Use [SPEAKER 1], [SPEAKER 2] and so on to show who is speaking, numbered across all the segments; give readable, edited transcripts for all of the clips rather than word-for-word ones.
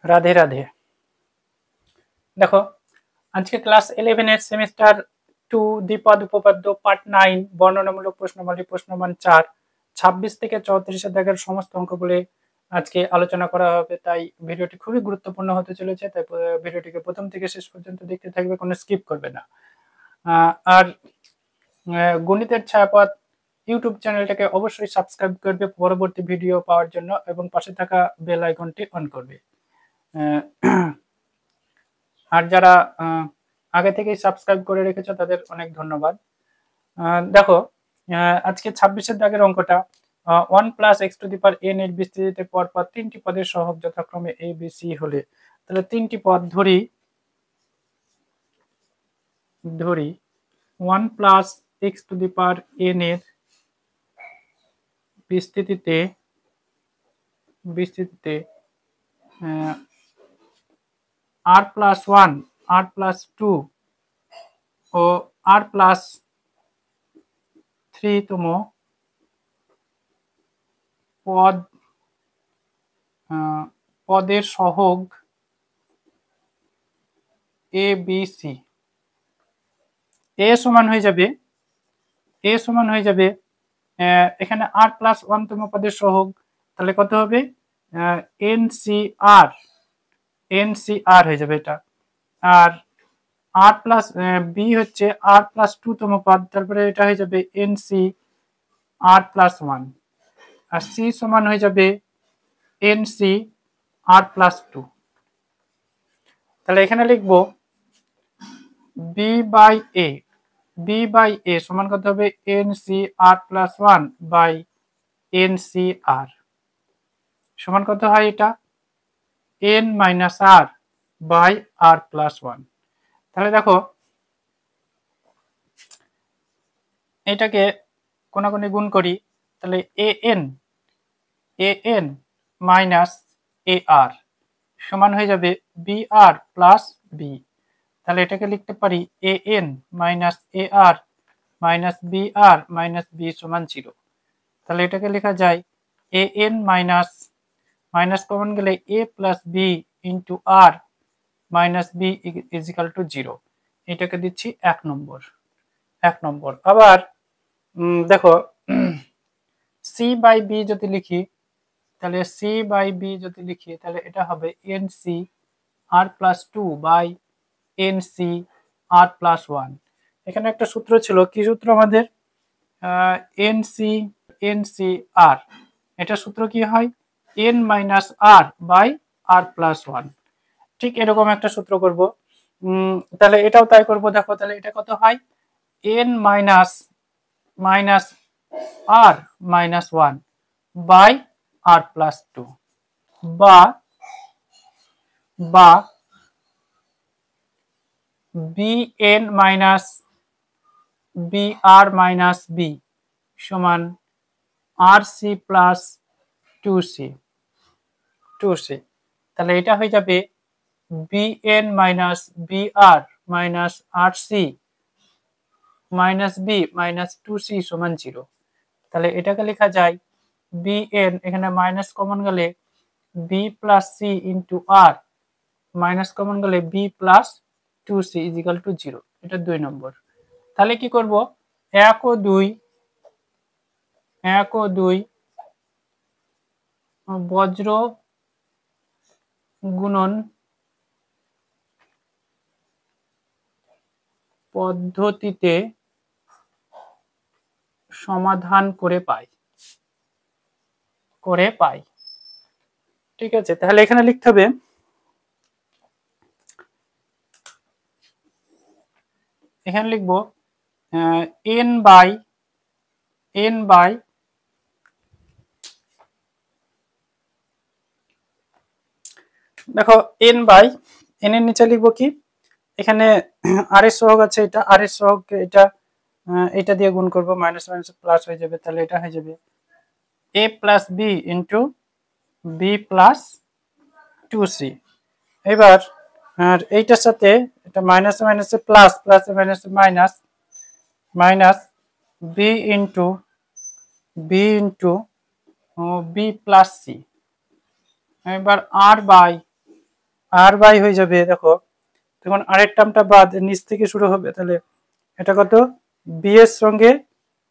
[SPEAKER 1] রাধে রাধে। দেখো, আজকে ক্লাস 11 এর সেমিস্টার 2 দ্বিপদ উপপাদ্য পার্ট 9 বর্ণনামূলক প্রশ্নাবলী প্রশ্নমান 4 26 থেকে 34 এর দাগের সমস্ত অঙ্কগুলি আজকে আলোচনা করা হবে। তাই ভিডিওটি খুবই গুরুত্বপূর্ণ হতে চলেছে, তাই ভিডিওটিকে প্রথম থেকে শেষ পর্যন্ত দেখতে থাকবে, কোনো স্কিপ করবে না। আর গণিতের ছায়াপথ ইউটিউব চ্যানেলটাকে অবশ্যই সাবস্ক্রাইব করবে পরবর্তী ভিডিও পাওয়ার জন্য, এবং পাশে থাকা বেল আইকনটি অন করবে। আর যারা আগে থেকেই সাবস্ক্রাইব করে রেখেছো তাদের অনেক ধন্যবাদ। দেখো, আজকে 26-এর দাগের অঙ্কটা 1 + x⁴n এর বিস্তৃতিতে পরপর 3টি পদের সহগ যথাক্রমে a b c হলে, তাহলে 3টি পদ ধরি 1 + x⁴n এর বিস্তৃতিতে r+1 r+2 ও r+3তম পদের সহগ a b c। a সমান হয়ে যাবে এখানে r+1তম পদের সহগ, তাহলে কত হবে ncr হয়ে যাবে এটা। আর b হচ্ছে r+2তম পদ, তারপরে এটা হয়ে যাবে nc r+1, আর c সমান হয়ে যাবে nc r+2। তাহলে এখানে লিখবো b/a সমান কত হবে nc r+1 /ncr সমান কত হয় এটা n - r/r+1। তাহলে দেখো, এটাকে কোনাকুনি গুণ করি, তাহলে an - ar সমান হয়ে যাবে br + b। তাহলে এটাকে লিখতে পারি an - ar - br - b সমান 0। তাহলে এটাকে লেখা যায় an মাইনাস কমন গেলে a + b * r - b = 0। এটাকে দিচ্ছি 1 নম্বর। আবার দেখো, c/b যদি লিখি, তাহলে তাহলে এটা হবে nc r+2 /nc r+1। এখানে একটা সূত্র ছিল, কি সূত্র আমাদের ncr, এটা সূত্র কি হয় n - r/r+1। ঠিক এরকম একটা সূত্র করব। তাহলে এটাও তাই করব। দেখো, তাহলে এটা কত হয় n - r-1 /r+2 বা bn - br - b সমান rc + 2c। তাহলে এটা হয়ে যাবে bn - br - rc - b - 2c সমান 0। তাহলে এটাকে লেখা যায় bn, এখানে মাইনাস কমন গেলে b + c * r minus common গেলে b + 2c = 0। এটা 2 নম্বর। তাহলে কি করব 1 ও 2 বজ্র গুণন পদ্ধতিতে সমাধান করে পাই। ঠিক আছে, তাহলে এখানে লিখতে হবে এখানে লিখবো n বাই দেখো n এর নিচে লিখবো কি, এখানে r এর সহগ আছে, এটা r এর সহগকে এটা দিয়ে গুণ করব, মাইনাস মাইনাস প্লাস হয়ে যাবে। তাহলে এটা হয়ে যাবে a + b * b + 2c। এবার এইটার সাথে এটা মাইনাস মাইনাসে প্লাস, প্লাসে মাইনাসে মাইনাস b * b + c। এবার r আর বাই হয়ে যাবে, দেখো তখন আরের টার্মটা বাদ নিচ থেকে শুরু হবে, তাহলে এটা কত বি এর সঙ্গে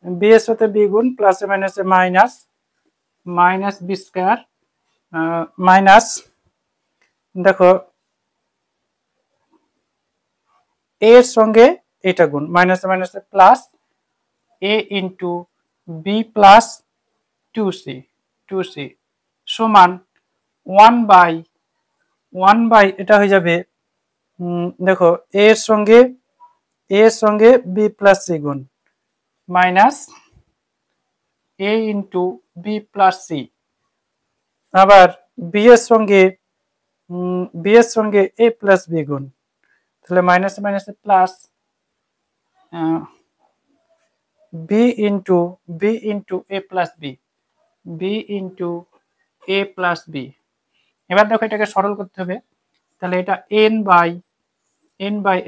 [SPEAKER 1] বি এর সাথে বি গুণ প্লাসে মাইনাসে minus minus B square minus দেখো এ এর সঙ্গে এটা গুণ মাইনাসে মাইনাসে plus A into B plus two C সমান 1/1 এটা হয়ে যাবে দেখো এ এর সঙ্গে বি প্লাস সি গুণ minus A into B plus C, আবার বি এর সঙ্গে এ প্লাস বি গুণ, তাহলে মাইনাসে মাইনাসে plus B into A plus B into A plus B. এবার দেখো এটাকে সরল করতে হবে, তাহলে এটা এন বাই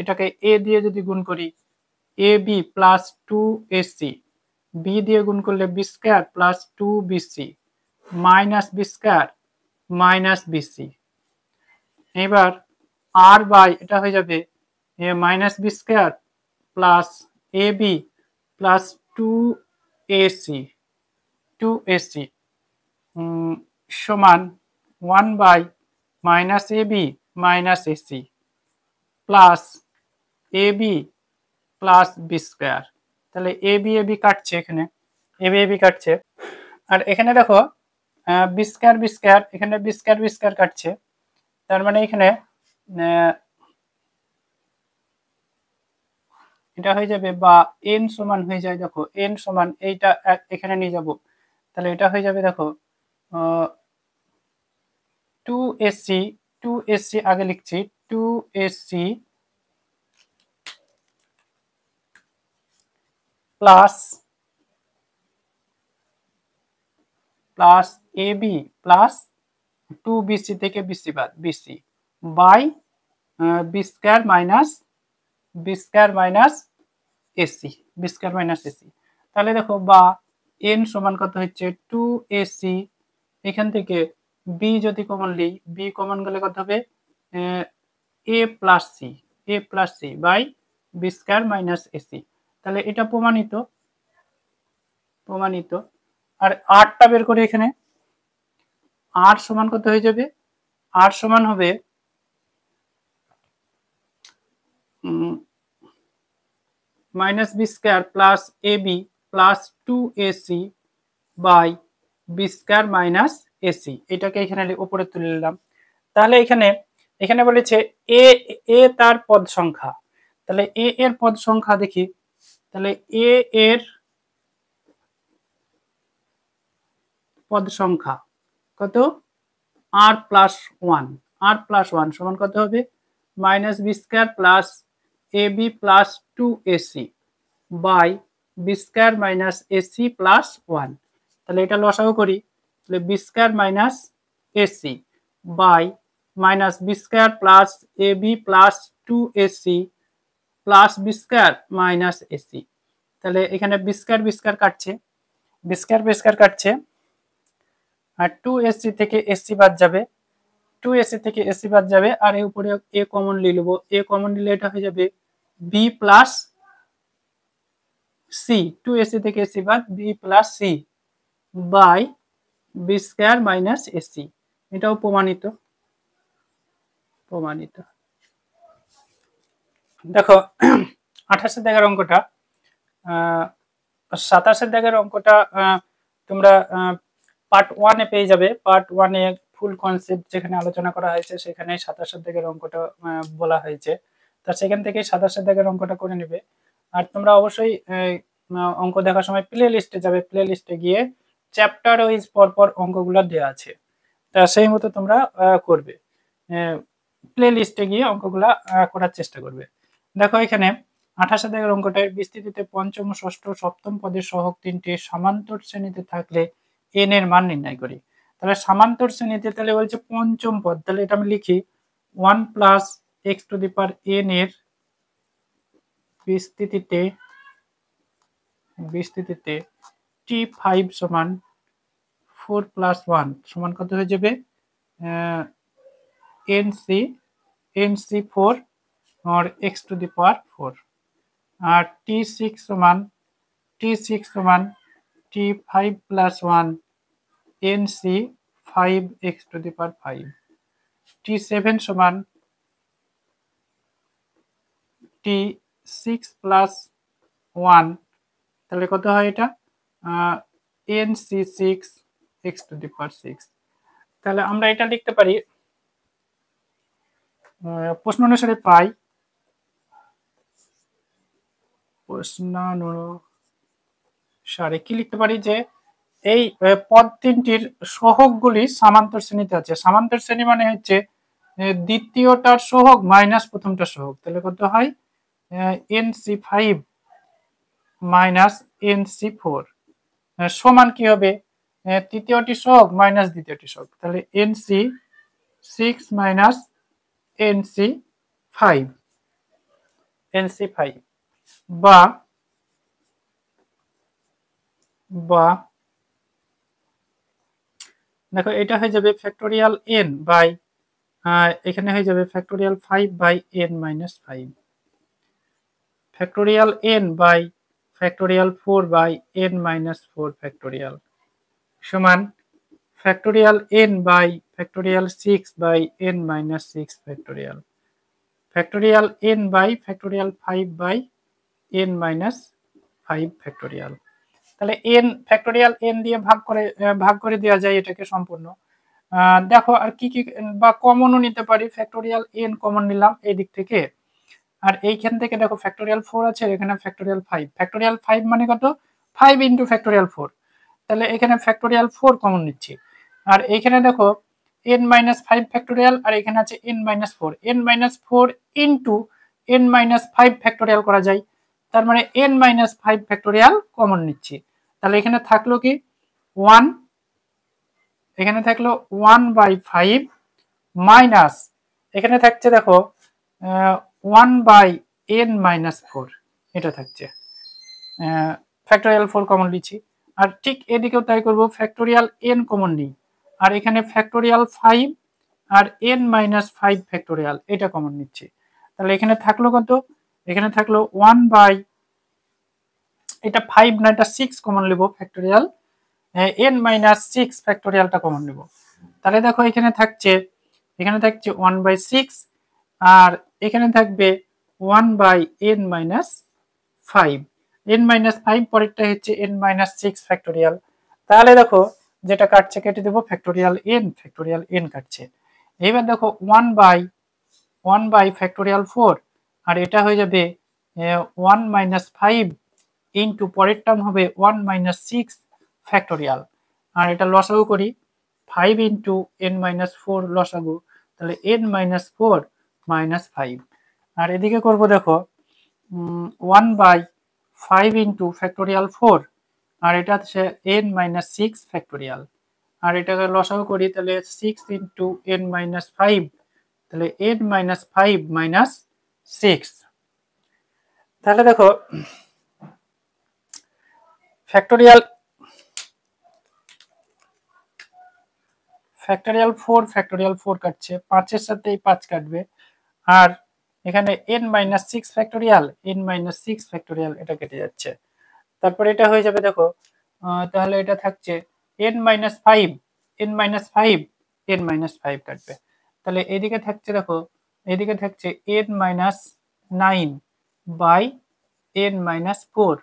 [SPEAKER 1] এটাকে এ দিয়ে যদি গুণ করি এ বি প্লাস 2ac, বি দিয়ে গুণ করলে B square plus 2bc minus B square minus BC. এবার আর বাই এটা হয়ে যাবে A minus B square plus A B plus 2ac সমান 1 by minus A B minus AC plus A B plus B square. তাহলে A B কাটছে, এখানে A B কাটছে, আর এখানে দেখো বি স্কয়ার এখানে বি স্কয়ার কাটছে, তার মানে এখানে এটা হয়ে যাবে বা এন সমান হয়ে যায়, দেখো এন সমান এইটা এখানে নিয়ে যাব, তাহলে এটা হয়ে যাবে দেখো 2ac আগে লিখছি 2ac plus A B plus 2bc থেকে বিসি বাদ BC by B square minus AC তাহলে দেখো বা এন সমান কত হচ্ছে 2ac, এখান থেকে বি যদি কমন নিই বি কমন গেলে কত হবে A plus C by B square minus AC. তাহলে এটা প্রমাণিত। আর আরটা বের করে এখানে আর সমান কত হয়ে যাবে, আর সমান হবে minus B square plus A B plus 2ac by B square minus AC, এটাকে এখানে উপরে তুলে নিলাম। তাহলে এখানে বলেছে এ তার পদ সংখ্যা, তাহলে এ এর পদ সংখ্যা দেখি, তাহলে এ এর পদ সংখ্যা কত আর প্লাস ওয়ান সমান কত হবে minus B square plus A B plus 2ac by B square minus AC plus 1। তাহলে এটা লসাগু করি, তাহলে B square minus AC by minus B square plus A B plus 2ac plus B square minus AC. তাহলে এখানে B square কাটছে, আর 2ac থেকে AC বাদ যাবে, আর এর উপরে এ কমন নিয়ে নেব, এ কমন নিলে এটা হয়ে যাবে বি প্লাস সি, 2ac থেকে এসি বাদ B plus C by B square minus AC. এটাও প্রমাণিত। দেখো 28 দাগের অঙ্কটা 27 দাগের অঙ্কটা তোমরা পার্ট 1 এ পেয়ে যাবে। পার্ট 1 এ ফুল কনসেপ্ট যেখানে আলোচনা করা হয়েছে সেখানে 27 দাগের অঙ্কটা বলা হয়েছে, তা সেখান থেকে 27 দাগের অঙ্কটা করে নেবে। আর তোমরা অবশ্যই অঙ্ক দেখার সময় প্লে লিস্টে যাবে, প্লে লিস্টে গিয়ে চ্যাপ্টার ওয়াইজ পরপর অঙ্কগুলো দেওয়া আছে, তা সেই মতো তোমরা করবে, প্লে লিস্টে গিয়ে অঙ্কগুলা করার চেষ্টা করবে। দেখো এখানে 28 দাগের অঙ্কটার বিস্তৃতিতে পঞ্চম ষষ্ঠ সপ্তম পদের সহগ তিনটি সমান্তর শ্রেণীতে থাকলে এন এর মান নির্ণয় করি। তাহলে সমান্তর শ্রেণীতে তাহলে বলছে পঞ্চম পদ, তাহলে এটা আমি লিখি 1 plus X to the power N এর বিস্তৃতিতে t5 সমান 4 প্লাস 1 সমান কত হয়ে যাবে nc nc4 और x to the power 4 और t6 समान t5 plus 1 nc5 x to the power 5 t7 समान t6 plus 1 তাহলে কত হয় এটা nc6 x to the power 6 তাহলে আমরা এটা লিখতে পারি প্রশ্ন অনুসারে পাই প্রশ্নানুসারে কি লিখতে পারি যে এই পদ তিনটির সহগগুলি সামান্তর শ্রেণীতে আছে। সামান্তর শ্রেণী মানে হচ্ছে দ্বিতীয়টার সহগ মাইনাস প্রথমটার সহগ, তাহলে কত হয় nc5 মাইনাস nc4 সমান কি হবে তৃতীয়টি সহগ মাইনাস দ্বিতীয়টি সহগ, তাহলে nc6 মাইনাস nc5 বা দেখো এটা হয়ে যাবে ফ্যাক্টোরিয়াল n বাই এখানে হয়ে যাবে factorial 5 by n minus 5 factorial n by factorial 4 by n minus 4 factorial সমান factorial n by factorial 6 by n minus 6 factorial factorial n by factorial 5 by n minus 5 factorial. তাহলে n factorial n দিয়ে ভাগ করে দেওয়া যায় এটাকে সম্পূর্ণ। দেখো আর কি কি বা কমনও নিতে পারি, ফ্যাক্টোরিয়াল n কমন নিলাম এই দিক থেকে, আর এইখান থেকে দেখো ফ্যাক্টোরিয়াল 4 আছে, এখানে ফ্যাক্টোরিয়াল 5, ফ্যাক্টোরিয়াল 5 মানে কত 5 ইন্টু ফ্যাক্টোরিয়াল 4, তাহলে এখানে ফ্যাক্টোরিয়াল 4 কমন নিচ্ছি, আর এইখানে দেখো n মাইনাস 5 ফ্যাক্টোরিয়াল আর এখানে আছে n minus 4, n minus 4 into n minus 5 factorial করা যায়, তার মানে n মাইনাস 5 ফ্যাক্টোরিয়াল কমন নিচ্ছি, তাহলে এখানে থাকলো কি 1, এখানে থাকলো 1/5 মাইনাস এখানে থাকছে দেখো 1/n মাইনাস 4, এটা থাকছে ফ্যাক্টোরিয়াল 4 কমন নিচ্ছি, আর ঠিক এদিকেও তাই করব, ফ্যাক্টোরিয়াল n কমন নিই আর এখানে ফ্যাক্টোরিয়াল 5 আর n মাইনাস 5 ফ্যাক্টোরিয়াল এটা কমন নিচ্ছি, তাহলে এখানে থাকলো কত, এখানে থাকলো 1 এটা 5 না এটা 6 কমন নেব, ফ্যাক্টোরিয়াল n মাইনাস 6 ফ্যাক্টোরিয়ালটা কমন নেব, তাহলে দেখো এখানে থাকছে 1/6 আর এখানে থাকবে 1/n মাইনাস 5, n মাইনাস 5 পরেরটা হচ্ছে n মাইনাস 6 ফ্যাক্টোরিয়াল, তাহলে দেখো যেটা কাটছে কেটে দেবো, ফ্যাক্টোরিয়াল n কাটছে, এবার দেখো 1 বাই ফ্যাক্টোরিয়াল 4 আর এটা হয়ে যাবে 1 মাইনাস 5 ইন্টু পরের টার্ম হবে 1 মাইনাস 6 ফ্যাক্টোরিয়াল, আর এটা লসাগু করি 5 ইন্টু n মাইনাস 4 লসাগু, তাহলে n মাইনাস 4 মাইনাস 5, আর এদিকে করব দেখো 1/5 ইন্টু ফ্যাক্টোরিয়াল 4 আর এটা হচ্ছে n মাইনাস 6 ফ্যাক্টোরিয়াল, আর এটাকে লসাগু করি তাহলে 6 ইন্টু n মাইনাস 5, তাহলে n মাইনাস 5 মাইনাস 6, তাহলে দেখো ফ্যাক্টোরিয়াল 4 কাটছে, 5 এর সাথে এই 5 কাটবে, আর এখানে n মাইনাস 6 ফ্যাক্টোরিয়াল এটা কেটে যাচ্ছে, তারপর এটা হয়ে যাবে দেখো তাহলে এটা থাকছে n মাইনাস 5 কাটবে, তাহলে এদিকে থাকছে দেখো এদিকে থাকছে n minus 9 by n minus 4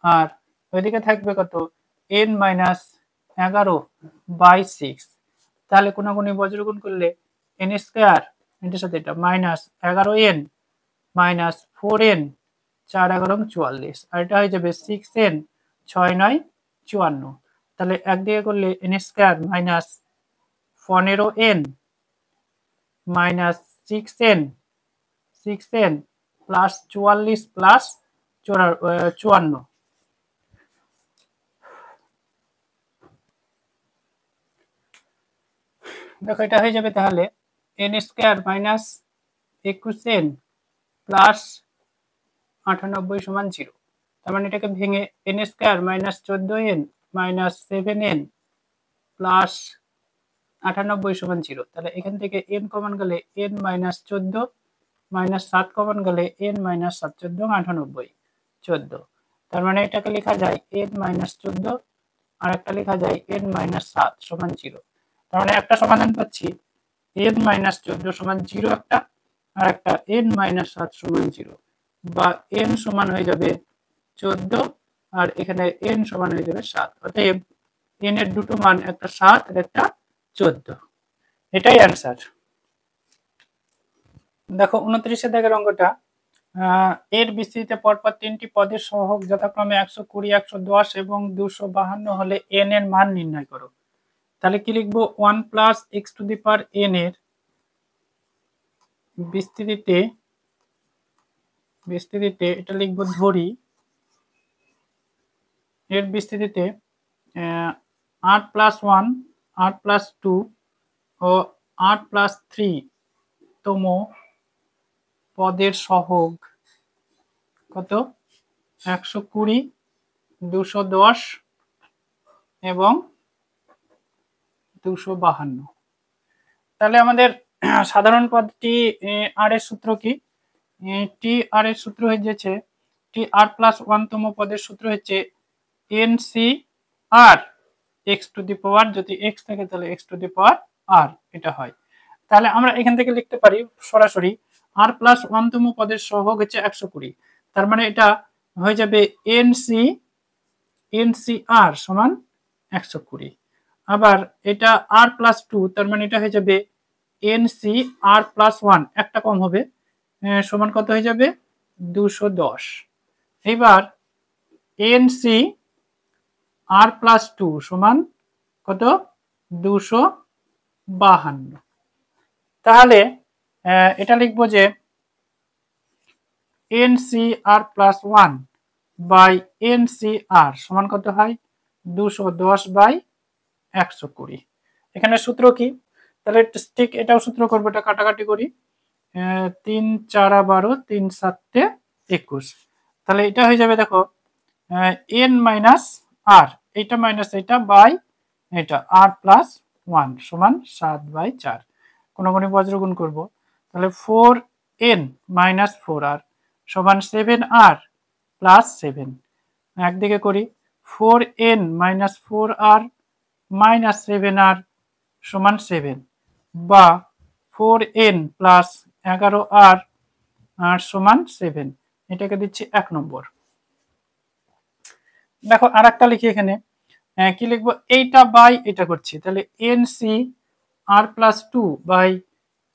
[SPEAKER 1] আর ওইদিকে থাকবে কত n মাইনাস 11/6, তাহলে কোনাকুনি বজ্রগুণ করলে n স্কয়ার এটার সাথে এটা মাইনাস 11n মাইনাস 4n 4 11 44, আর এটা হয়ে যাবে 6n 6 9 54, তাহলে একদিকে করলে n square minus 15n minus 6n plus 44 plus 54, দেখো এটা হয়ে যাবে তাহলে n square minus 21n plus 98 সমান 0, তার মানে এটাকে ভেঙে n square minus 14n minus 7n plus 98 সমান 0। তাহলে এখান থেকে n কমন গেলে n মাইনাস 14 মাইনাস 7 কমন গেলে n মাইনাস 7 14 98 14। তার মানে এটাকে লেখা যায় n মাইনাস 14 আর একটা লেখা যায় n মাইনাস 7 সমান 0। তার মানে একটা সমাধান পাচ্ছি n মাইনাস 14 সমান 0 একটা, আর একটা n মাইনাস 7 সমান 0, বা n সমান হয়ে যাবে 14 আর এখানে n সমান হয়ে যাবে 7। অতএব n এর দুটো মান, একটা 7 আর একটা 14। এটাই অ্যান্সার। দেখো 29 দাগের অঙ্কটা, এর বিস্তৃতিতে পরপর তিনটি পদের সহগ যথাক্রমে 120, 110 এবং 252 হলে n এর মান নির্ণয় করো। তাহলে কি লিখবো, 1 plus X to the power n এর বিস্তৃতিতে এটা লিখবো ধরি, এর বিস্তৃতিতে 8 প্লাস 1, 8 প্লাস 2 ও 8 প্লাস 3 তম পদের সহগ কত, 120, 210 এবং 252। তাহলে আমাদের সাধারণ পদটি আর এর সূত্র কি, টি আর এর সূত্র হয়ে যাচ্ছে টি আর প্লাস 1 তম পদের সূত্র হচ্ছে N C R x to the power, যদি এক্স থাকে তাহলে এক্স টু দি পাওয়ার আর, এটা হয়। তাহলে আমরা এখান থেকে লিখতে পারি সরাসরি আর প্লাস 1 তম পদের সহগ হচ্ছে 120। তার মানে এটা হয়ে যাবে এন সি আর সমান 120। আবার এটা আর প্লাস 2, তার মানে এটা হয়ে যাবে এন সি আর প্লাস 1, একটা কম হবে, সমান কত হয়ে যাবে 210। এবার এন সি আর প্লাস 2 সমান কত 252। তাহলে এটা লিখবো যে N C R plus 1 by N C R সমান কত হয় 210 বাই 120। এখানে সূত্র কি, তাহলে ঠিক এটাও সূত্র করবো, এটা কাটাকাটি করি, 3 4 12, 3 7 21। তাহলে এটা হয়ে যাবে, দেখো এন মাইনাস আর, এটা মাইনাস এটা বাই এটা আর প্লাস 1 সমান 7/4। কোনগুণে বজ্রগুণ করব, তাহলে 4n মাইনাস 4r সমান 7r প্লাস 7। একদিকে করি, 4n minus 4r minus 7r সমান 7, বা 4n প্লাস 11r আর সমান 7। এটাকে দিচ্ছি 1 নম্বর। দেখো আর একটা লিখি এখানে, কি লিখবো, এইটা বাই এটা করছি, তাহলে N C R plus 2 by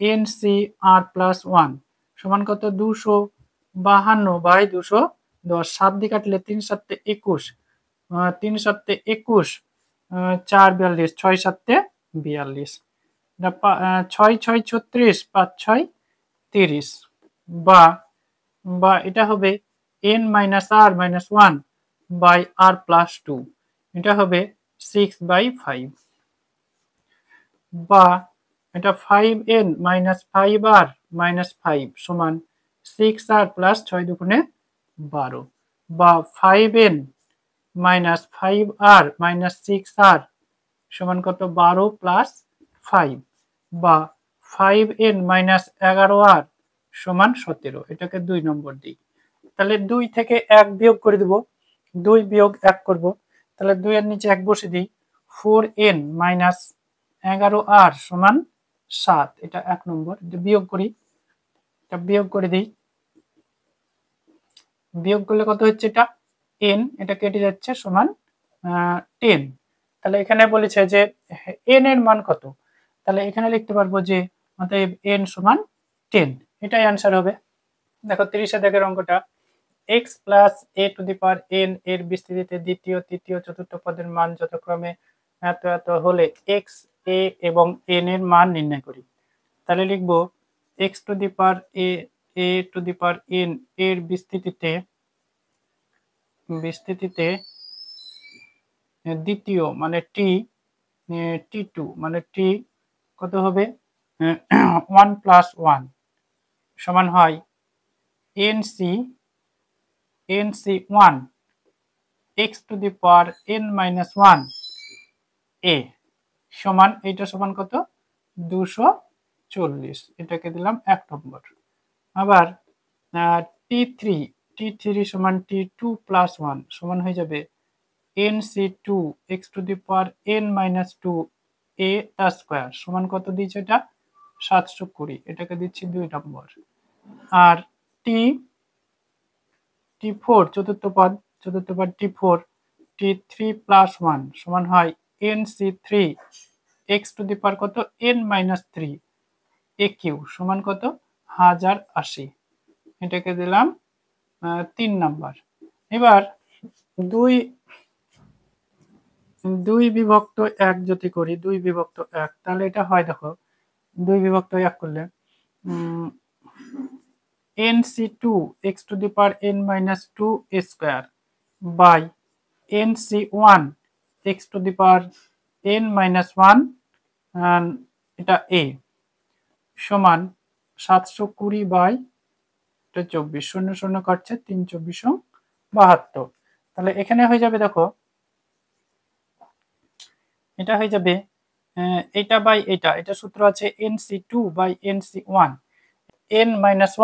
[SPEAKER 1] N C R plus 1 সমান কত 252 বাই 210। 7 দিয়ে কাটলে 3 7 21, 3 7 21, 4 42, 6 7 42, 6 6 36, 5 6 30, বা এটা হবে n minus R minus 1 by আর প্লাস 2, এটা হবে 6/5, বা এটা 5n মাইনাস 5r মাইনাস 5 সমান 6r প্লাস 6 দুগুণে 12, বা 5n minus 5r minus 6r সমান কত 12 প্লাস 5, বা 5n মাইনাস 11r সমান 17। এটাকে 2 নম্বর দিই। তাহলে 2 থেকে 1 বিয়োগ করে দেব, 2 বিয়োগ 1 করব, তাহলে 2 এর নিচে 1 বসে দিই, 4n মাইনাস 11r সমান 7, এটা 1 নম্বর। বিয়োগ করি, এটা বিয়োগ করে দিই, বিয়োগ করলে কত হচ্ছে, এটা n, এটা কেটে যাচ্ছে, সমান 10। তাহলে এখানে বলেছে যে n এর মান কত, তাহলে এখানে লিখতে পারবো যে অতএব n সমান 10, এটাই অ্যান্সার হবে। দেখো 30 দাগের অঙ্কটা, x প্লাস a to the power n এর বিস্তৃতিতে দ্বিতীয়, তৃতীয়, চতুর্থ পদের মান যথাক্রমে এত এত হলে x, a এবং n এর মান নির্ণয় করি। তাহলে লিখবো x to the power a to the power n এর বিস্তৃতিতে দ্বিতীয় মানে t2 মানে t কত হবে 1 প্লাস 1 সমান হয় nc 1 x to the power n minus 1 a, সমান এইটা সমান কত 240, এটাকে দিলাম 1 নম্বর। আবার t3 সমান t2 প্লাস 1 সমান হয়ে যাবে nc2 x to the power n minus 2 a তার স্কোয়ার সমান কত দিয়েছে এটা 720, এটাকে দিচ্ছি 2 নম্বর। আর t4 চতুর্থ পদ t4 t3 প্লাস 1 সমান হয় nc3 x টু দি পাওয়ার কত n মাইনাস 3 aq সমান কত 1080, এটাকে দিলাম 3 নাম্বার। এবার 2 বিভক্ত 1 যদি করি 2 বিভক্ত 1 তাহলে এটা হয় দেখো 2 বিভক্ত 1 করলে nc2 x to the power n minus 2 a square by nc1 x to the power n minus 1 এটা a সমান 720 বাই 24, 0 0 কাটছে 3 24 72। তাহলে এখানে হয়ে যাবে দেখো এটা হয়ে যাবে এটা বাই এটা সূত্র আছে nc2 by nc1 n minus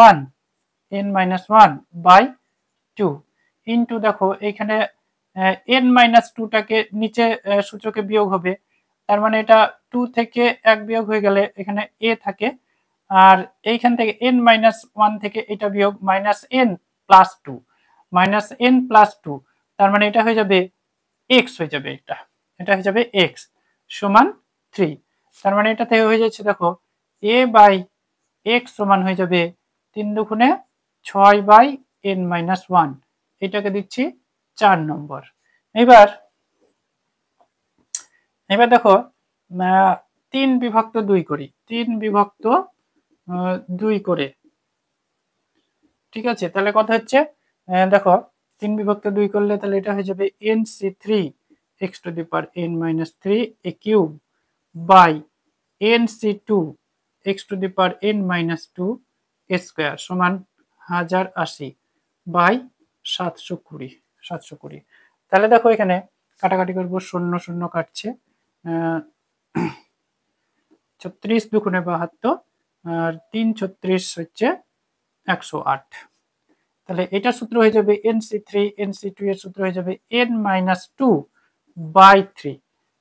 [SPEAKER 1] 1 by 2 into দেখো এখানে n মাইনাস 2টাকে নিচে সূচকে বিয়োগ হবে, তার মানে এটা 2 থেকে 1 বিয়োগ হয়ে গেলে এখানে a থাকে, আর এইখান থেকে n মাইনাস 1 থেকে এটা বিয়োগ মাইনাস n প্লাস 2 তার মানে এটা হয়ে যাবে x হয়ে যাবে, এটা হয়ে যাবে x সমান 3। তার মানে এটা থেকে হয়ে যাচ্ছে দেখো a বাই x সমান হয়ে যাবে 3 দুগুণে 6 বাই n মাইনাস 1, এটাকে দিচ্ছি 4 নম্বর। এবার দেখো 3 বিভক্ত 2 করি, 3 বিভক্ত 2 করে, ঠিক আছে। তাহলে কথা হচ্ছে দেখো 3 বিভক্ত 2 করলে তাহলে এটা হয়ে যাবে nc3 x to the power n minus 3 a cube by nc2 x to the power n minus 2 a square সমান 1080 বাই 720। তাহলে দেখো এখানে কাটাকাটি করব, 0 0 কাটছে, 36 দুগুণে 72 আর 3 36 হচ্ছে 108। তাহলে এটা সূত্র হয়ে যাবে nc2 এর সূত্র হয়ে যাবে n মাইনাস 2 বাই 3,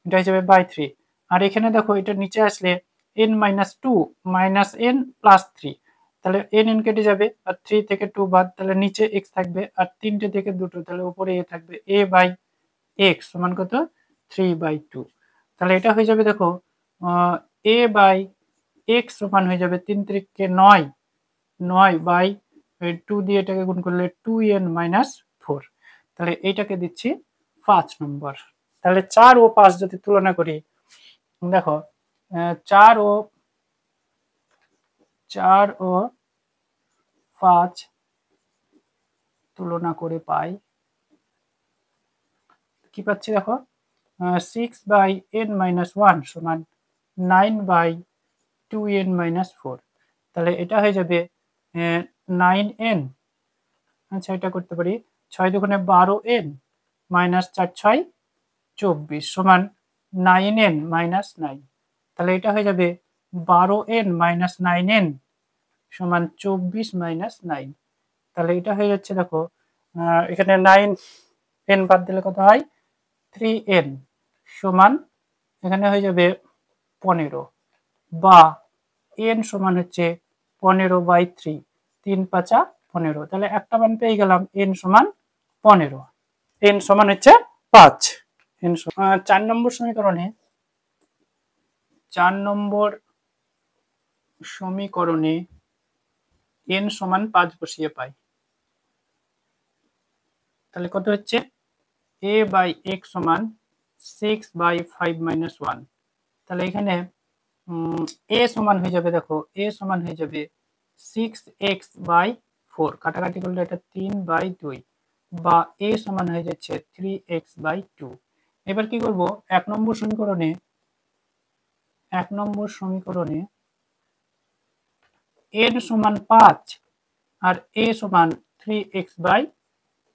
[SPEAKER 1] এটা হয়ে যাবে বাই 3। আর এখানে দেখো এটা নিচে আসলে n minus 2 minus n plus 3, তাহলে n কেটে যাবে আর 3 থেকে 2 বাদ, তাহলে নিচে x থাকবে আর 3টে থেকে 2, তাহলে উপরে a থাকবে, a বাই x সমান কত 3 বাই 2। তাহলে এটা হয়ে যাবে দেখো a বাই x সমান হয়ে যাবে 3 3 9 বাই 2 দিয়ে এটাকে গুণ করলে 2n মাইনাস 4, তাহলে এইটাকে দিচ্ছি 5 নম্বর। তাহলে 4 ও 5 যদি তুলনা করি দেখো 4 ও 5 তুলনা করে পাই কি পাচ্ছি দেখো 6 বাই n মাইনাস 1 সমান 9 বাই 2n মাইনাস 4, তাহলে এটা হয়ে যাবে 9n। আচ্ছা এটা করতে পারি 6 দুগুণে 12n মাইনাস 4 6 24 সমান 9n মাইনাস 9, তাহলে এটা হয়ে যাবে 12n মাইনাস 9n সমান 24 মাইনাস 9। তাহলে এটা হয়ে যাচ্ছে দেখো এখানে 9n বাদ দিলে কত হয় 3n সমান এখানে হয়ে যাবে 15 বা n সমান হচ্ছে 15 বাই 3, 3 5 15, তাহলে একটা মান পেয়ে গেলাম n সমান 15, n সমান হচ্ছে 5। 4 নম্বর সমীকরণে n সমান 5 বসিয়ে পাই, তাহলে কত হচ্ছে a বাই x সমান 6 বাই 5 মাইনাস 1, তাহলে এখানে a সমান হয়ে যাবে দেখো a সমান হয়ে যাবে 6x বাই 4, কাটাকাটি করলে এটা 3 বাই 2 বা a সমান হয়ে যাচ্ছে 3x বাই 2। এবার কি করব 1 নম্বর সমীকরণে n সমান 5 আর a সমান 3x বাই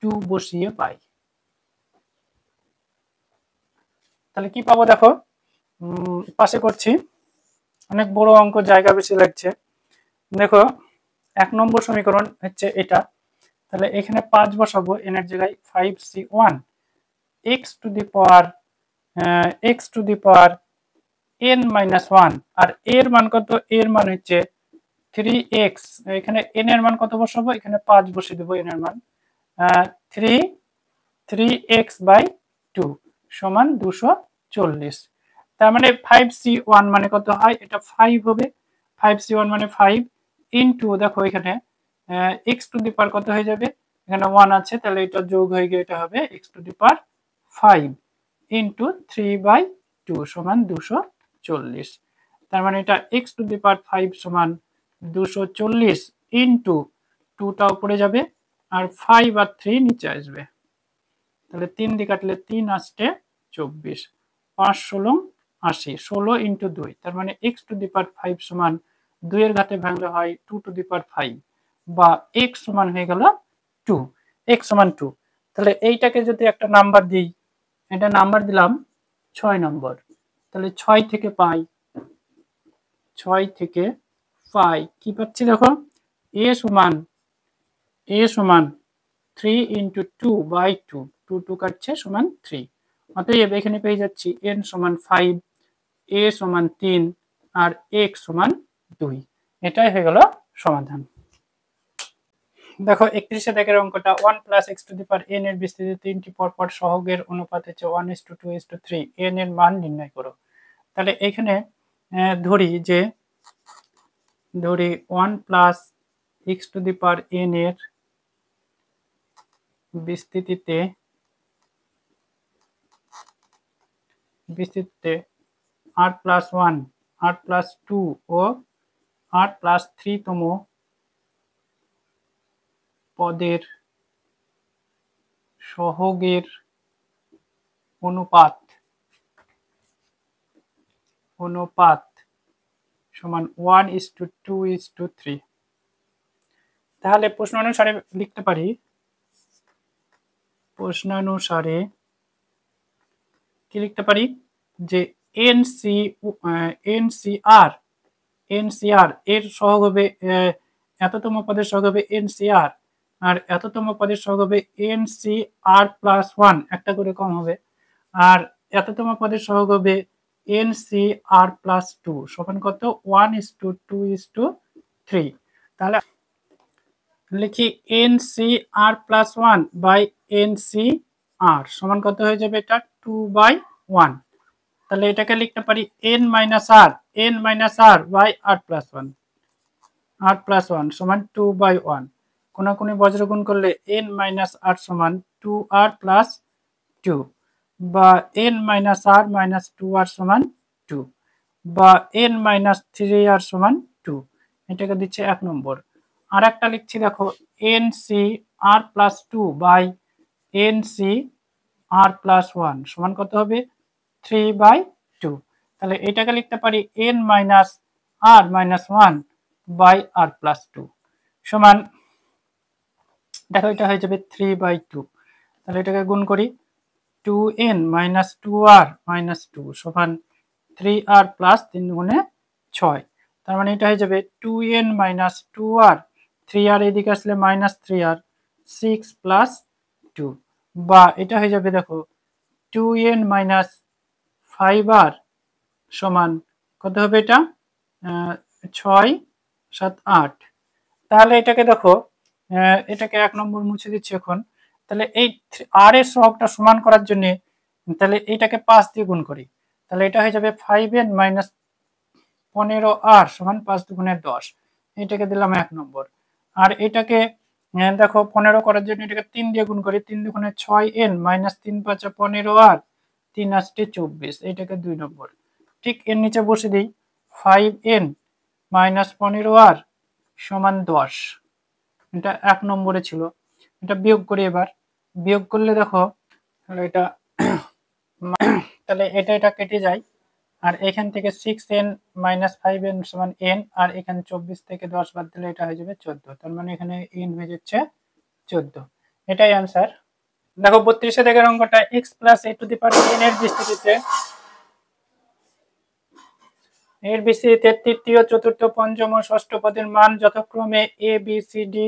[SPEAKER 1] 2 বসিয়ে পাই, তাহলে কি পাবো দেখো পাশে করছি, অনেক বড় অঙ্ক, জায়গা বেশি লাগছে। দেখো 1 নম্বর সমীকরণ হচ্ছে এটা, তাহলে এখানে 5 বসাবো, n এর জায়গায় 5c1 x to the power n minus 1, আর এর মান কত? এর মান হচ্ছে 3x। এখানে n এর মান কত বসাবো? এখানে 5 বসিয়ে দেবো n এর মান, 3x বাই 2 সমান 240। তার মানে 5c1 মানে কত হয়? এটা 5 হবে, 5c1 মানে 5 ইনটু, দেখো এখানে x টু দি পাওয়ার কত হয়ে যাবে? এখানে 1 আছে, তাহলে এটা যোগ হয়ে গিয়ে এটা হবে x to the power 5 into 3/2 সমান 240। তার মানে এটা x টু দি পাওয়ার 5 সমান 240 ইনটু 2টা উপরে যাবে আর 5 আর 3 নিচে আসবে, তাহলে 3 দিয়ে কাটলে 3 আসছে 24, 5 16 80, 16 ইন্টু 2, তার মানে x টু দি পাওয়ার 5 সমান 2 এর ঘাতে ভাঙলে হয় 2 টু দি পাওয়ার 5, বা x সমান হয়ে গেল 2, x সমান 2। তাহলে এইটাকে যদি একটা নাম্বার দিই, এটা নাম্বার দিলাম 6 নম্বর, তাহলে 6 থেকে পাই, 6 থেকে পাই কি পাচ্ছি? দেখো a সমান 3 ইন্টু 2/2, 2 2 কাটছে সমান 3, অতএব এখানে পেয়ে যাচ্ছি n সমান 5, a সমান 3 আর x সমান 2। এটাই হয়ে গেল সমাধান। দেখো 31 দাগের অঙ্কটা 1 plus x to the power n এর বিস্তৃতি 3টি পরপর সহগের অনুপাত হচ্ছে 1:2:3, n এর মান নির্ণয় করো। তাহলে এখানে ধরি 1 plus x to the power n এর বিস্তৃতিতে r প্লাস 1, r প্লাস 2 ও r প্লাস 3 তম পদের সহগের অনুপাত সমান 1:2:3। তাহলে প্রশ্নানুসারে লিখতে পারি, কি লিখতে পারি যে NCR এর সহগ হবে এততম পদের সহগ হবে NCR, আর এততম পদের সহগ হবে NCR প্লাস 1, একটা করে কম হবে, আর এততম পদের সহগ হবে NCR প্লাস 2 সমান কত? 1:2:3। তাহলে লিখি NCR প্লাস 1 বাই NCR সমান কত হয়ে যাবে? এটা 2/1। তাহলে এটাকে লিখতে পারি n minus r by r plus 1 সমান 2/1। কোনাকুনি বজ্রগুণ করলে n মাইনাস r সমান 2r প্লাস 2, বা n minus r minus 2r সমান 2, বা n মাইনাস 3r সমান 2। এটাকে দিচ্ছে 1 নম্বর। আর একটা লিখছি, দেখো NCR plus 2 by NCR plus 1 সমান কত হবে? 3/2। তাহলে এটাকে লিখতে পারি n minus r minus 1 by r plus 2 সমান, দেখো এটা হয়ে যাবে 3/2। তাহলে এটাকে গুণ করি, 2n মাইনাস 2r মাইনাস 2 সমান 3r প্লাস 3 গুণে 6। তার মানে এটা হয়ে যাবে 2n মাইনাস 2r, 3r এদিকে আসলে মাইনাস 3r, 6 প্লাস 2, বা এটা হয়ে যাবে দেখো 2n মাইনাস 5r সমান কত হবে? এটা 6 7 8। তাহলে এটাকে দেখো, এটাকে 1 নম্বর মুছে দিচ্ছি এখন। তাহলে এই r এর সহগটা সমান করার জন্য তাহলে এটাকে 5 দিয়ে গুণ করি, তাহলে এটা হয়ে যাবে 5n মাইনাস 15r সমান 5 দুগুণে 10। এটাকে দিলাম 1 নম্বর। আর এটাকে দেখো 15 করার জন্য এটাকে 3 দিয়ে গুণ করি, 3 দুগুণে 6n মাইনাস 3 5 15r, 3 আসছে 24, এটাকে 2 নম্বর। ঠিক এর নিচে বসে দিই 5n মাইনাস 15r সমান 10, এটা 1 নম্বরে ছিল। এটা বিয়োগ করি, এবার বিয়োগ করলে দেখো তাহলে এটা কেটে যায়, আর এখান থেকে 6n মাইনাস 5n সমান n, আর এখানে 24 থেকে 10 বাদ দিলে এটা হয়ে যাবে 14। তার মানে এখানে n হয়ে যাচ্ছে 14। এটাই आंसर। দেখো 32 দাগের অঙ্কটা x প্লাস a to the power n এর বিস্তৃতিতে এর বিস্তৃতিতে তৃতীয়, চতুর্থ, পঞ্চম ও ষষ্ঠ পদের মান যথাক্রমে এ বি সি ডি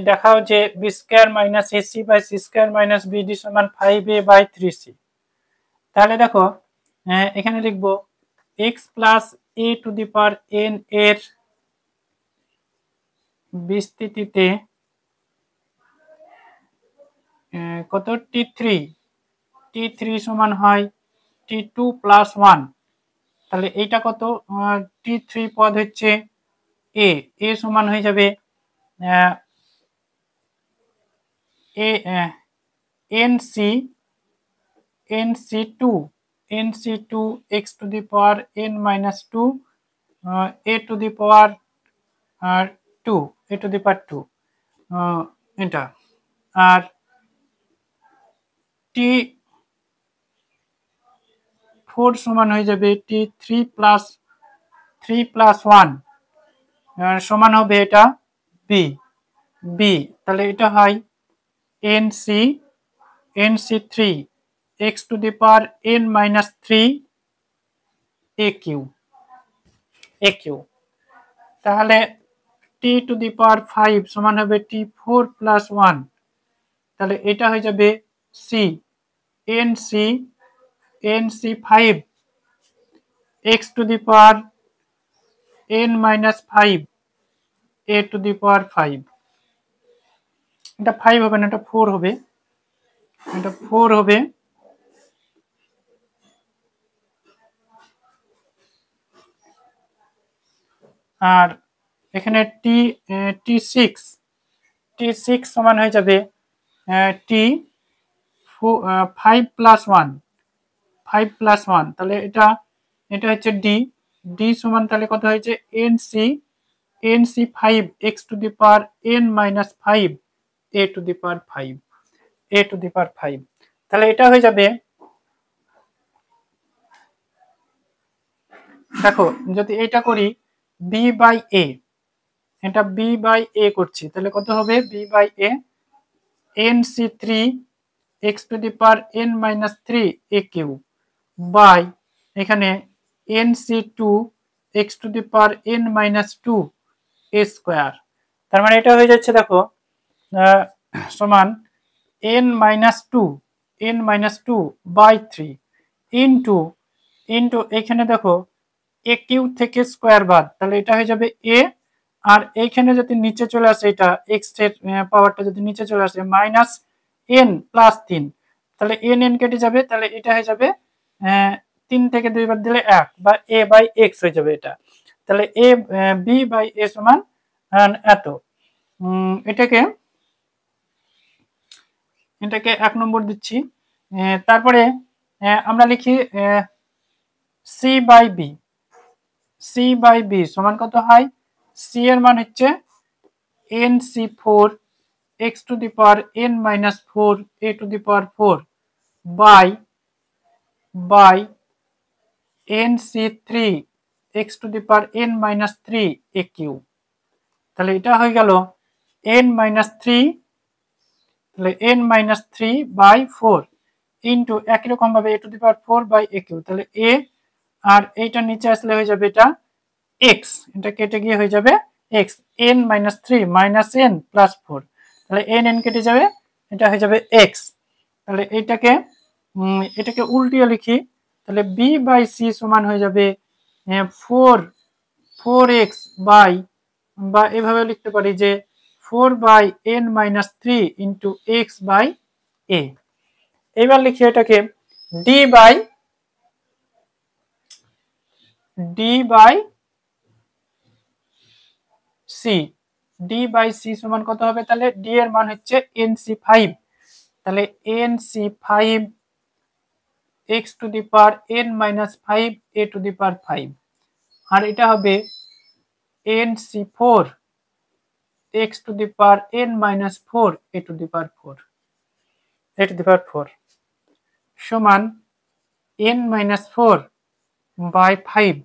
[SPEAKER 1] দেখাও যে B square minus AC by C square minus BD সমান 5a বাই 3c। তাহলে দেখো এখানে লিখব x প্লাস a to the power n এর বিস্তৃতিতে কত t3 সমান হয় t2 প্লাস 1। তাহলে এইটা কত t3 পদ হচ্ছে a সমান হয়ে যাবে nc2 x to the power n minus 2 a to the power 2 a to the power 2 এটা আর t4 সমান হয়ে যাবে t3 প্লাস 1 সমান হবে এটা b তাহলে এটা হয় nc3 x to the power n minus 3 aq তাহলে t to the power 5 সমান হবে t4 plus 1। তাহলে এটা হয়ে যাবে c nc5 x to the power n minus 5 a to the power 5। এটা 5 হবে না, এটা 4 হবে, এটা 4 হবে। আর এখানে t6 সমান হয়ে যাবে t5 প্লাস 1 তাহলে এটা হচ্ছে d সমান তাহলে কত হয়েছে nc5 x to the power n minus 5 a to the power 5 তাহলে এটা হয়ে যাবে, দেখো যদি এটা করি b বাই a, এটা b বাই a করছি, তাহলে কত হবে b by a nc3 x to the power n minus 3 a cube by এখানে nc2 x to the power n minus 2 a square. তার মানে এটা হয়ে যাচ্ছে দেখো সমান n minus 2 বাই 3 ইন্টু এখানে দেখো a কিউব থেকে স্কয়ার বাদ, তাহলে এটা হয়ে যাবে a, আর এইখানে যদি নিচে চলে আসে এটা x এর পাওয়ারটা যদি নিচে চলে আসে মাইনাস n প্লাস 3, তাহলে n কেটে যাবে, তাহলে এটা হয়ে যাবে 3 থেকে 2 বাদ দিলে 1 বা a বাই x হয়ে যাবে এটা। তাহলে b বাই a সমান এত। এটাকে 1 নম্বর দিচ্ছি। তারপরে আমরা লিখি c বাই b সমান কত হয়, c এর মান হচ্ছে nc4 x to the power n minus 4 a to the power 4 by nc3 x to the power n minus 3 a cube. তাহলে এটা হয়ে গেল n minus 3, তাহলে n minus 3 বাই 4 ইন্টু একই রকম ভাবে a to the power 4 by a cube, তাহলে a আর এইটা নিচে আসলে হয়ে যাবে এটা x, এটা কেটে গিয়ে হয়ে যাবে x n minus 3 minus n plus 4, তাহলে n কেটে যাবে, এটা হয়ে যাবে x। তাহলে এটাকে উল্টিয়ে লিখি, তাহলে b বাই c সমান হয়ে যাবে 4x বাই, বা এভাবে লিখতে পারি যে 4 by n minus 3 into x by a। এবার লিখি এটাকে d বাই c সমান কত হবে, তাহলে d এর মান হচ্ছে nc5, তাহলে nc5 x to the power n minus 5 a to the power 5, আর এটা হবে nc4 x to the power n minus 4 a to the power 4 সমান n minus 4 বাই 5,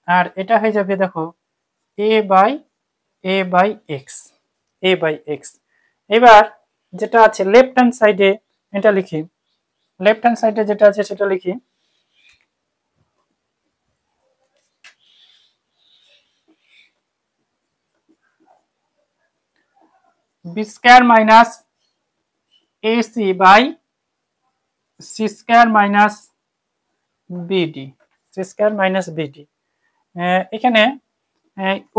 [SPEAKER 1] আর এটা হয়ে যাবে দেখো a বাই x। এবার যেটা আছে লেফট হ্যান্ড সাইডে এটা লিখি, লেফট হ্যান্ড সাইডে যেটা আছে সেটা লিখি B square minus AC by C square minus BD, C square minus BD. এখানে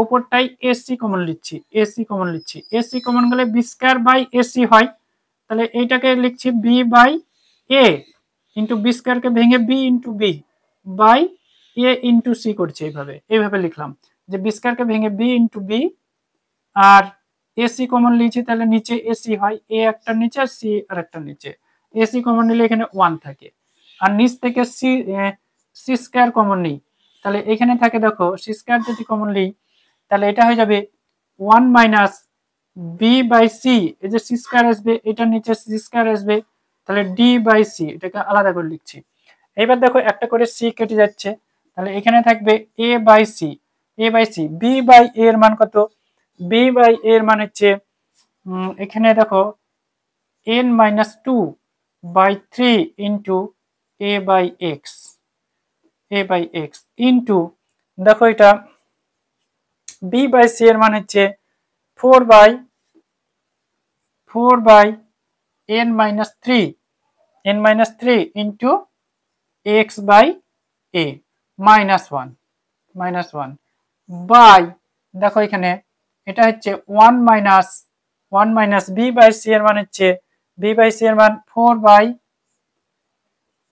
[SPEAKER 1] উপরটাই এসি কমন নিচ্ছি, এসি কমন নিচ্ছি, এসি কমন গেলে বি স্কয়ার বাই এসি হয়, তাহলে এইটাকে লিখছি B by A into B স্কয়ারকে ভেঙে B into B by A into C করছি, এইভাবে লিখলাম যে বি স্কয়ারকে ভেঙে বি ইন্টু বি, আর এসি কমন নিয়েছি তাহলে নিচে এসি হয়, এ একটা নিচে আর সি আর একটা নিচে, এসি কমন নিলে এখানে 1 থাকে, আর নিচ থেকে সি সি স্কয়ার কমন নিই, তাহলে এখানে থাকে দেখো সি স্কয়ার যদি কমন নিই তাহলে এটা হয়ে যাবে 1 মাইনাস বি বাই সি, এই যে সি স্কয়ার আসবে এটার নিচে সি স্কয়ার আসবে, তাহলে ডি বাই সি, এটাকে আলাদা করে লিখছি। এবার দেখো একটা করে সি কেটে যাচ্ছে, তাহলে এখানে থাকবে A by C, A by C, B by A এর মান কত, বি বাই এ এর মান হচ্ছে এখানে দেখো n minus two by three into A by X, A by X into দেখো এটা বি বাই সি এর মান হচ্ছে 4 by n minus three into X by A minus one by দেখো এখানে এটা হচ্ছে 1 মাইনাস বি বাই সি এর মান হচ্ছে বি বাই সি এর মান 4 by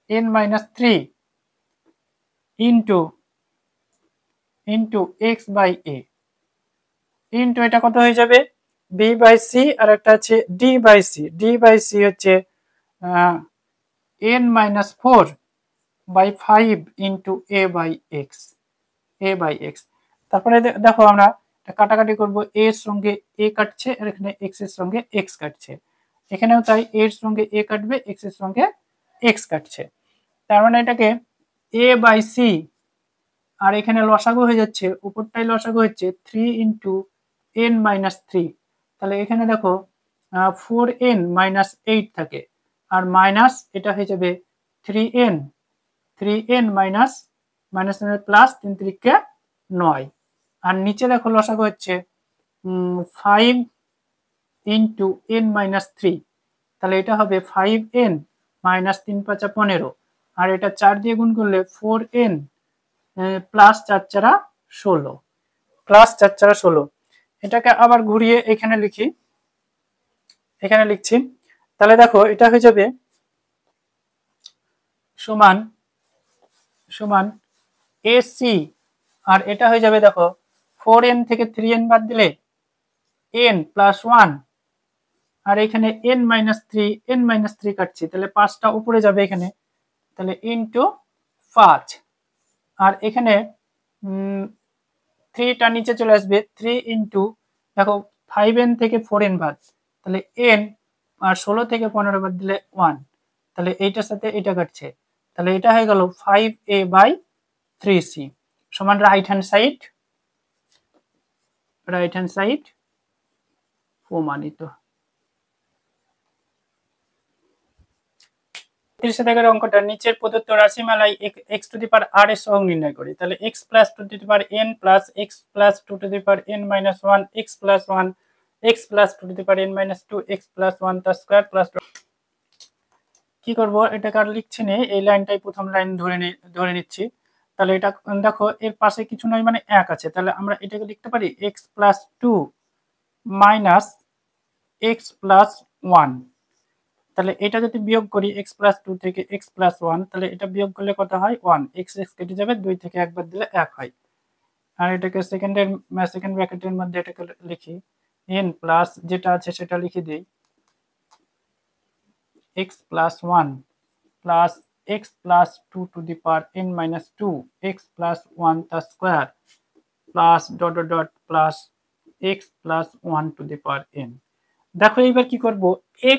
[SPEAKER 1] n minus three into X by A into এটা কত হয়ে যাবে বি বাই সি, আর একটা আছে D by C, D by C হচ্ছে n minus four by five into A by X, A by X. তারপরে দেখো আমরা কাটাকাটি করব, এ এর সঙ্গে এ কাটছে আর এখানে এক্স এর সঙ্গে এক্স কাটছে, এখানেও তাই এর সঙ্গে এ কাটবে এক্স এর সঙ্গে এক্স কাটছে, তার মানে এটাকে এ বাই সি, আর এখানে লসাগু হয়ে যাচ্ছে উপরটাই লসাগু হচ্ছে 3 ইন্টু এন মাইনাস থ্রি, তাহলে এখানে দেখো 4n মাইনাস এইট থাকে, আর মাইনাস এটা হয়ে যাবে 3n মাইনাস মাইনাস প্লাস 3 3কে 9, আর নিচে দেখো লসাগু হচ্ছে 5 ইন্টু এন মাইনাস থ্রি, তাহলে এটা হবে 5n মাইনাস 3 5 15, আর এটা 4 দিয়ে গুণ করলে 4n প্লাস 4 4 16, প্লাস 4 4 16। এটাকে আবার ঘুরিয়ে এখানে লিখি, এখানে লিখছি, তাহলে দেখো এটা হয়ে যাবে সমান সমান এসি, আর এটা হয়ে যাবে দেখো 4n থেকে 3n বাদ দিলে n প্লাস 1, আর এখানে n মাইনাস থ্রি কাটছি, তাহলে 5টা উপরে যাবে এখানে, তাহলে ইন্টু 5, আর এখানে 3টা নিচে চলে আসবে 3 ইন্টু দেখো 5n থেকে 4n বাদ, তাহলে n, আর 16 থেকে 15 বাদ দিলে 1, তাহলে এইটার সাথে এটা কাটছে, তাহলে এটা হয়ে গেল 5a বাই 3c সমান রাইট হ্যান্ড সাইড প্রমাণিত। 30 দাগের অঙ্কটা নিচের প্রদত্ত রাশিমালায় x to the power r এর সহগ নির্ণয় করি, তাহলে x plus to the power n plus x plus two two the power n minus one x plus one x plus two two the power n minus two x plus one তার square plus, কি করব এটাকে আর লিখছি না, এই লাইনটাই প্রথম line ধরে নিচ্ছি, তাহলে এটা দেখো এর পাশে কিছু নয় মানে 1 আছে, তাহলে আমরা এটাকে লিখতে পারি x plus two minus x plus one, তাহলে এটা যদি বিয়োগ করি x প্লাস টু থেকে x প্লাস ওয়ান, তাহলে এটা বিয়োগ করলে কত হয় 1, x কেটে যাবে, 2 থেকে 1 বাদ দিলে 1 হয়, আর এটাকে সেকেন্ড ব্র্যাকেটের মধ্যে এটাকে লিখি n প্লাস যেটা আছে সেটা লিখে দিই x plus one plus x plus two two the power n minus two x plus one তার square plus dot dot dot plus x plus one to the power n। দেখো এইবার কি করব,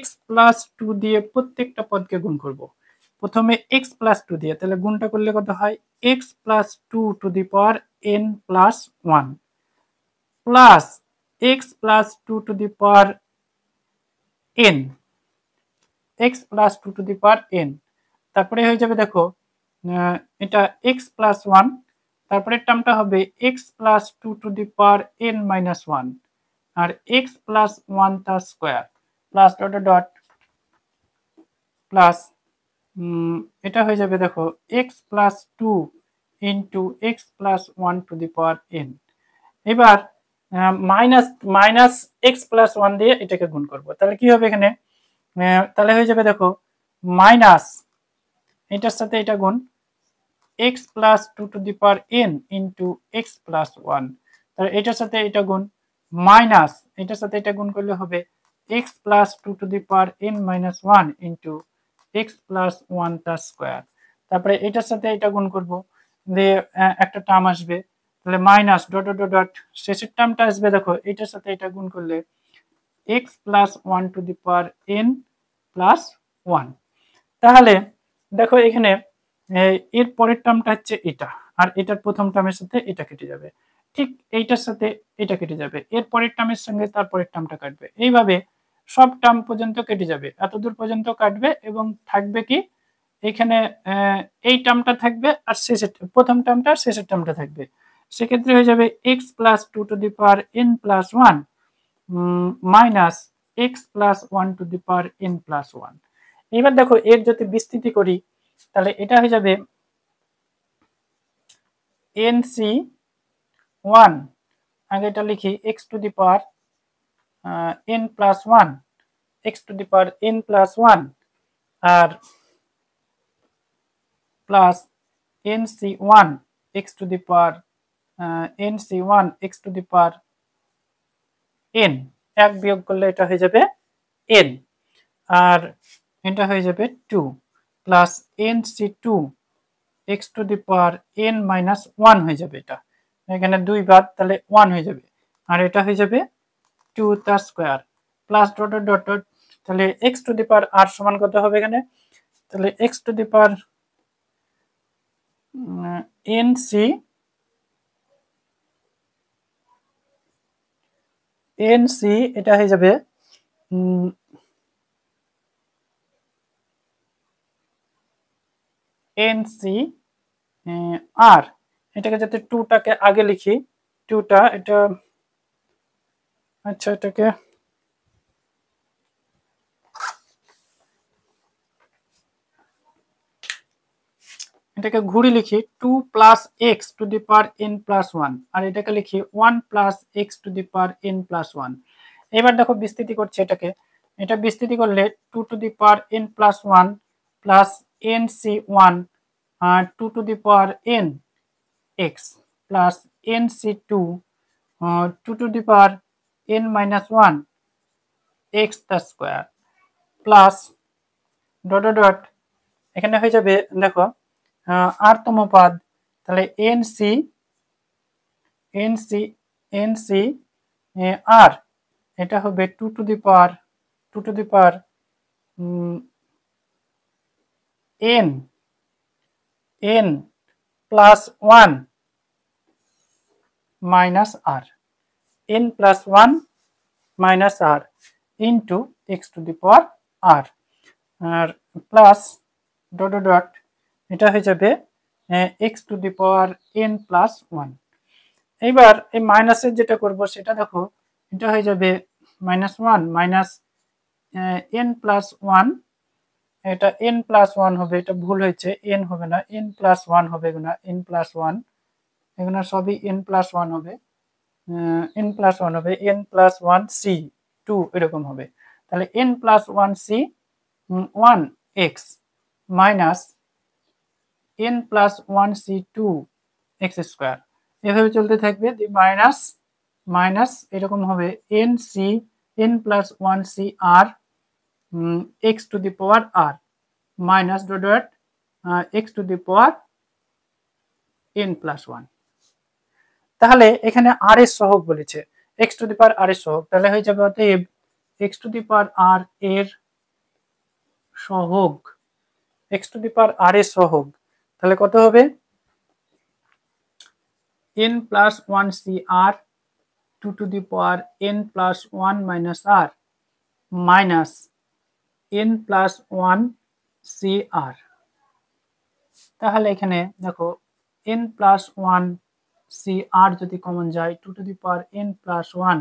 [SPEAKER 1] x প্লাস টু দিয়ে প্রত্যেকটা পদকে গুণ করব, প্রথমে x প্লাস টু দিয়ে, তাহলে গুণটা করলে কত হয় x plus two two the power n plus one plus x plus two two the power n, x plus two two the power n, তারপরে হয়ে যাবে দেখো এটা x প্লাস ওয়ান, তারপরে টার্মটা হবে x plus two two the power n minus one, আর X plus one তার square plus dot dot plus এটা হয়ে যাবে দেখো X plus two into x plus one to the power N. এবার minus minus x plus one দিয়ে এটাকে গুণ করবো, তাহলে কি হবে এখানে, তাহলে হয়ে যাবে দেখো মাইনাস এটার সাথে এটা গুণ X plus two two the power N into x plus one, তাহলে এটার সাথে এটা গুণ মাইনাস এটার সাথে এটা গুণ করলে হবে x plus two two the power N minus one into x plus one তার স্কোয়ার। তারপরে এটার সাথে এটা গুণ করবো, দিয়ে একটা টার্ম আসবে, তাহলে মাইনাস ডট ডট ডট শেষের টার্মটা আসবে দেখো এটার সাথে এটা গুণ করলে x plus one to the power N plus one. তাহলে দেখো এখানে এর পরের টার্মটা হচ্ছে এটা, আর এটার প্রথম টার্মের সাথে এটা কেটে যাবে, ঠিক এইটার সাথে এটা কেটে যাবে, এর পরের টার্মের সঙ্গে তারপরের টার্মটা কাটবে, এইভাবে সব টার্ম পর্যন্ত কেটে যাবে, এতদূর পর্যন্ত কাটবে এবং থাকবে কি এখানে এই টার্মটা থাকবে আর শেষের প্রথম টার্মটা আর শেষের টার্মটা থাকবে। সেক্ষেত্রে হয়ে যাবে x plus two two the power N plus one minus x plus one to the power N plus one. এবার দেখো এর যদি বিস্তৃতি করি তাহলে এটা হয়ে যাবে এন সি ওয়ান, আগে এটা লিখি x to the power N plus one, x to the power N plus one, আর plus N C one x to the power n C one x to the power n, এক বিয়োগ করলে এটা হয়ে যাবে এন, আর এটা হয়ে যাবে two plus N C two x to the power N minus one হয়ে যাবে, এটা এখানে দুই বাদ তাহলে ওয়ান হয়ে যাবে, আর এটা হয়ে যাবে টু তার square plus dot dot dot, তাহলে x to the power r সমান কত হবে এখানে, তাহলে x to the power n C N C এটা হয়ে যাবে এন সি আর, এটাকে যাতে টুটাকে আগে লিখি, টুটা এটা আচ্ছা এটাকে ঘুরে লিখি two plus X to the power N plus one, আর এটাকে লিখি one plus X to the power N plus one. এবার দেখো বিস্তৃতি করছে এটাকে, এটা বিস্তৃতি করলে two two the power N plus one plus N C one two two the power N X plus N C two two two the power N minus one X তার square plus dot dot, এখানে হয়ে যাবে দেখো আরতম পদ, তাহলে N C N C N C R এটা হবে two two the power N N plus one minus R, N plus one minus R into X to the power R, R plus dot dot এটা হয়ে যাবে X to the power N plus one. এইবার এই মাইনাসের যেটা করব সেটা দেখো, এটা হয়ে যাবে minus one minus n plus one, এটা এন প্লাস ওয়ান হবে, এটা ভুল হয়েছে, এন হবে না এন প্লাস ওয়ান হবে, এগুলো এন প্লাস ওয়ান, এগুলো সবই এন প্লাস ওয়ান হবে, এন প্লাস ওয়ান হবে, n plus one C two এরকম হবে, তাহলে n plus one C one x minus n plus one C two x square, এভাবে চলতে থাকবে, মাইনাস মাইনাস এরকম হবে n C n plus one C R x to the power r minus dot dot x to the power N plus one. তাহলে এখানে আর এর সহগ বলেছে, এক্স টু দি পাওয়ার আর এর সহগ, তাহলে হয়ে যাবে অতএব এক্স টু দি পাওয়ার আর এর সহগ, এক্স টু দি পাওয়ার আর এর সহগ, তাহলে কত হবে n plus one C r two two the power n plus one minus R minus n plus one C r. তাহলে এখানে দেখো n plus one C r যদি কমন যায় two two the power n plus one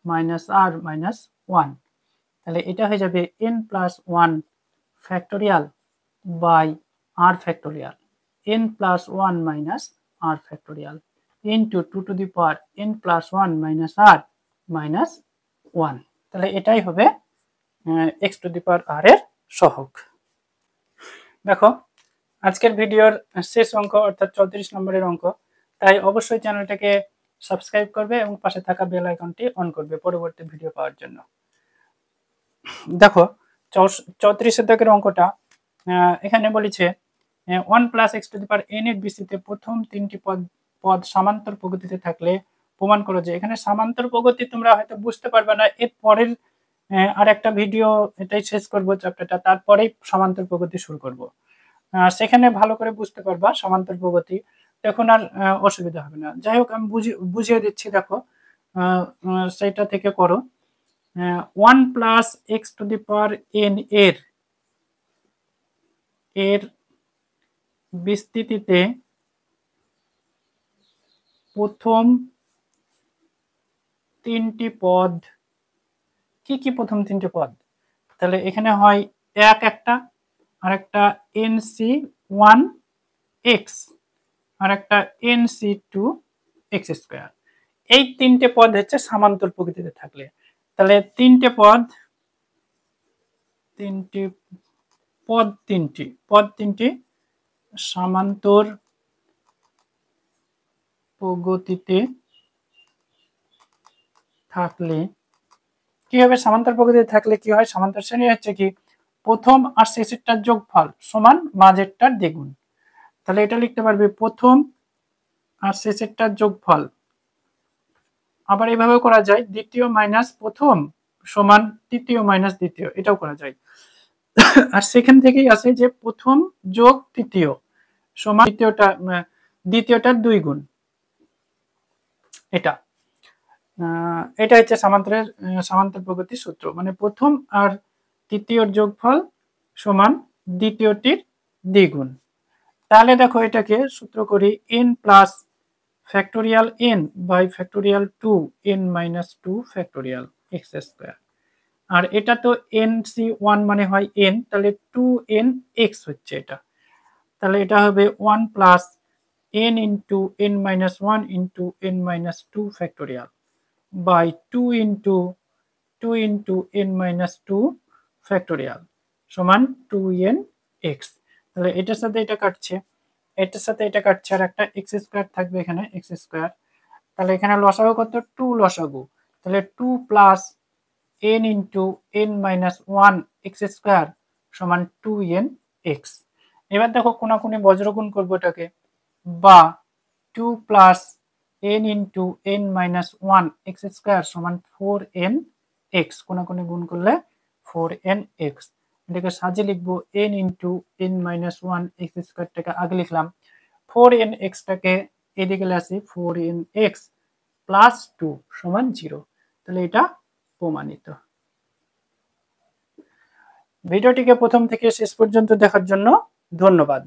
[SPEAKER 1] minus R minus 1, তাহলে এটা হয়ে যাবে n plus 1 factorial by r factorial, n plus 1 minus r factorial into 2 to the power n plus 1 minus R minus 1। তাহলে এটাই হবে x to the power r এর সহগ। দেখো আজকের ভিডিওর শেষ অঙ্ক অর্থাৎ 34 নম্বরের অঙ্ক, তাই অবশ্যই চ্যানেলটাকে সাবস্ক্রাইব করবে এবং পাশে থাকা বেল আইকনটি অন করবে পরবর্তী ভিডিও পাওয়ার জন্য। দেখো 34 দাগের অঙ্কটা এখানে বলেছে 1 plus X to the power n এর বিসিতে প্রথম তিনটি পদ সমান্তর প্রগতিতে থাকলে প্রমাণ করো যে। এখানে সমান্তর প্রগতি তোমরা হয়তো বুঝতে পারবে না, এর পরের আর একটা ভিডিও এটাই শেষ করবো চ্যাপ্টারটা, তারপরেই সমান্তর প্রগতি শুরু করব। সেখানে ভালো করে বুঝতে পারবা সমান্তর প্রগতি, এখন আর অসুবিধা হবে না। যাই হোক আমি বুঝিয়ে দিচ্ছি, দেখো সেইটা থেকে করো। 1 plus X to the power n এর বিস্তৃতিতে প্রথম তিনটি পদ, কি কি প্রথম তিনটি পদ? তাহলে এখানে হয় একটা, আর একটা nc1x, আর একটা nc2x স্কয়ার। এই তিনটে পদ হচ্ছে সমান্তর প্রকৃতিতে থাকলে। তাহলে তিনটি সমান্তর প্রগতিতে থাকলে কি হবে? সমান্তর প্রগতিতে থাকলে কি হয়? সমান্তর শ্রেণী হচ্ছে কি প্রথম আর শেষেরটার যোগফল সমান মাঝেরটার দ্বিগুণ। তাহলে এটা লিখতে পারবে প্রথম আর শেষেরটার যোগফল। আবার এভাবেও করা যায়, দ্বিতীয় মাইনাস প্রথম সমান তৃতীয় মাইনাস দ্বিতীয়, এটাও করা যায়। আর সেখান থেকেই আসে যে প্রথম যোগ তৃতীয় সমান দ্বিতীয়টার 2 গুণ। এটা হচ্ছে সমান্তর প্রগতির সূত্র, মানে প্রথম আর তৃতীয়র যোগফল সমান দ্বিতীয়টির দ্বিগুণ। তাহলে দেখো এটাকে সূত্র করি n plus factorial n by factorial 2n minus 2 factorial x square. আর এটা তো nc1 মানে হয় n, তাহলে 2nx হচ্ছে এটা। তাহলে এটা হবে 1 plus n into n minus 1 into n minus 2 factorial by 2 into n minus 2 factorial সমান 2nx। তাহলে এটার সাথে এটা কাটছে, এটার সাথে এটা কাটছে, আর একটা এক্স স্কয়ার থাকবে এখানে, এক্স স্কয়ার। তাহলে এখানে লসাগু কত? 2 লসাগু। তাহলে 2 plus n into n minus 1 x square সমান 2nx। এবার দেখো কোনাকুনি বজ্রগুণ করবো এটাকে, বা 2 plus n into n minus 1 x square সমান 4nx। কোনাকুনি গুণ করলে 4nx। এটাকে সাজিয়ে লিখবো n into n minus 1 x স্কয়ারটাকে আগে লিখলাম, 4nx টাকে এদিকে আসি 4nx প্লাস 2 সমান 0। তাহলে এটা প্রমাণিত। ভিডিওটিকে প্রথম থেকে শেষ পর্যন্ত দেখার জন্য ধন্যবাদ।